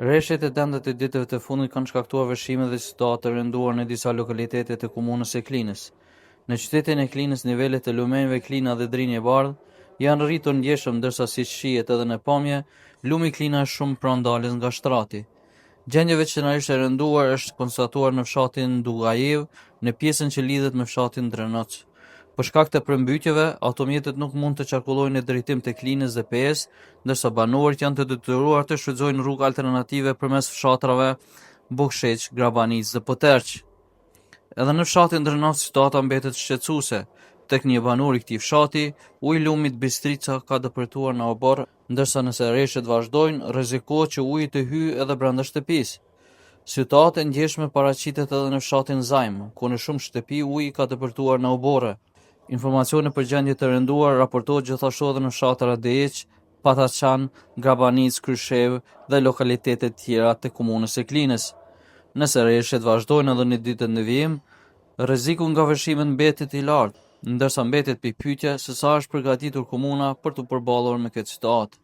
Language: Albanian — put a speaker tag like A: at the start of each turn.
A: Rreshtet e dëmtet e ditëve të fundit kanë shkaktuar vështrime dhe situata të rënduar në disa lokalitetet të komunës së Klinës. Në qytetin e Klinës, nivelet e lumenjve Klina dhe Drinj e Bardh janë rritur ndjeshëm, ndërsa siç shihet edhe në pamje, lumi Klina është shumë pranë daljes nga shtrati. Gjendje veçanërisht e rënduar është konstatuar në fshatin Dugajev, në pjesën që lidhet me fshatin Drenoç. Për shkak të përmbytjeve, automjetet nuk mund të qarkullojnë në drejtim të Klinës dhe PS, ndërsa banorët janë të detyruar të shfrytëzojnë rrugë alternative përmes fshatrave Buksheq, Grabanic dhe Poterç. Edhe në fshatin Drenoç situata mbetet shqetësuese. Tek një banor i këtij fshati, uji i lumit Bistrica ka depërtuar në obor, ndërsa nëse rreshtet vazhdojnë, rrezikohet që uji të hyjë edhe brenda shtëpisë. Situatë e ndjeshme paraqitet edhe në fshatin Zajm, ku në shumë shtëpi uji ka depërtuar në obore. Informacione për gjendje të rënduar raportohet gjithashtu edhe në fshatrat Deq, Pataçan, Grabanic, Kryshev dhe lokalitetet tjera të komunës së Klinës. Nëse rreshtet vazhdojnë edhe në ditët në vijim, rreziku nga vështrimet mbetet i lartë, ndërsa mbetet pikpyetje se sa është përgatitur komuna për të përballur me këtë situatë.